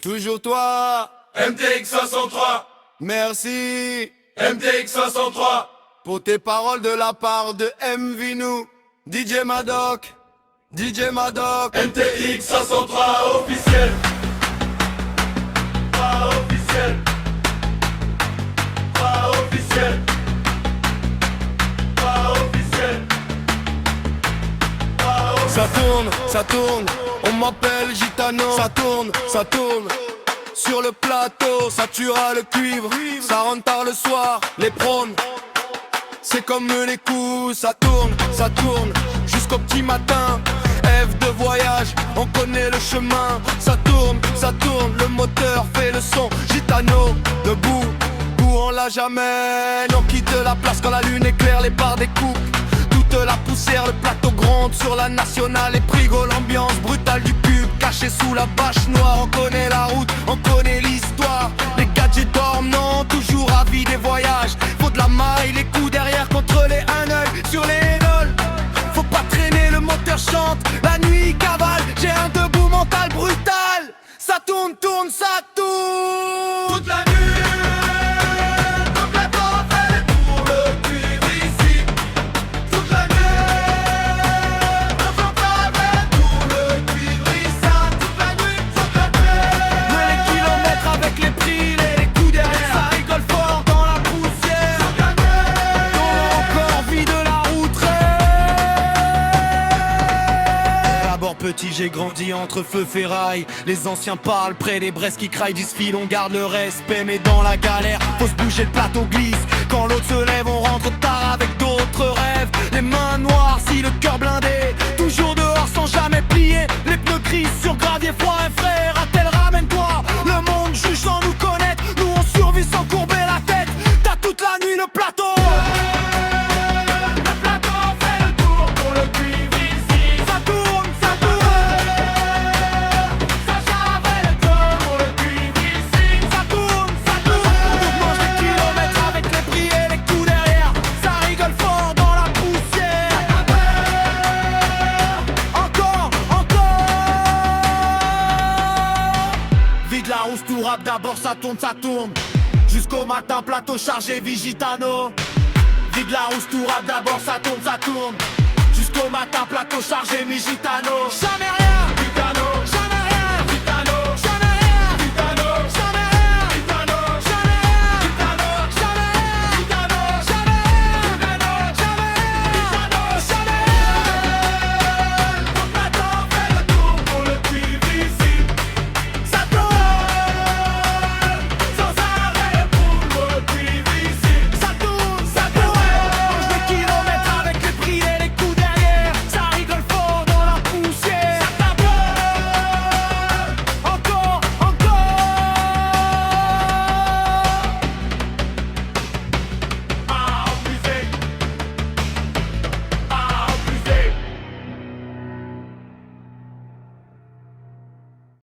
Toujours toi, MTX 63, merci MTX 63, pour tes paroles de la part de M. Vinou, DJ Madoc, DJ Madoc. MTX 63 officiel. Pas officiel. Pas officiel. Pas officiel. Pas officiel. Ça tourne, on m'appelle Gitano. Ça tourne, sur le plateau, ça tuera le cuivre. Ça rentre tard le soir, les prônes, c'est comme les coups. Ça tourne, jusqu'au petit matin. F de voyage, on connaît le chemin. Ça tourne, le moteur fait le son. Gitano, debout, on l'a jamais. On quitte la place quand la lune éclaire les barres des coupes. Toute la poussière, le plateau gronde sur la nationale. Et prigo, l'ambiance brutale du cube, caché sous la bâche noire. On connaît la route, on connaît l'histoire. Les gadgets dorment, non, toujours ravis des voyages. Faut de la maille, les coups derrière contre les un œil sur les hédoles. Faut pas traîner, le moteur chante, la nuit cavale. J'ai un debout mental brutal. Ça tourne, ça tourne Toute la nuit, toute la temps fait le tour, le cuivre ici. Toute la nuit, on s'entend fait le tour, le cuivre ici. Toute la nuit, Mais les kilomètres avec les prix, les coups derrière, ça rigole fort dans la poussière. Dans encore vie de la route. D'abord petit, j'ai grandi entre feu ferraille. Les anciens parlent près des braises qui craillent. Disfile, on garde le respect, mais dans la galère, faut se bouger, le plateau glisse. Quand l'autre se lève, on rentre tard avec d'autres rêves. Les mains noires, si le cœur blindé. Toujours dehors sans jamais plier. Les pneus crissent sur gravier froid. Un frère, attelle, ramène-toi. Le monde juge sans nous connaître. Nous on survit sans courber la tête. T'as toute la nuit le plateau. le plateau fait le tour pour le cuivre ici. Ça tourne. Ça fait le tour pour le cuivre ici. Ça tourne. On mange des kilomètres avec les prix et les coups derrière. Ça rigole fort dans la poussière. Encore. Vide la rousse, tout rap, d'abord ça tourne. Jusqu'au matin, plateau chargé, Vigitano. Vide la rousse, tout rap, d'abord ça tourne. Jusqu'au matin, plateau chargé, Vigitano. Jamais rien.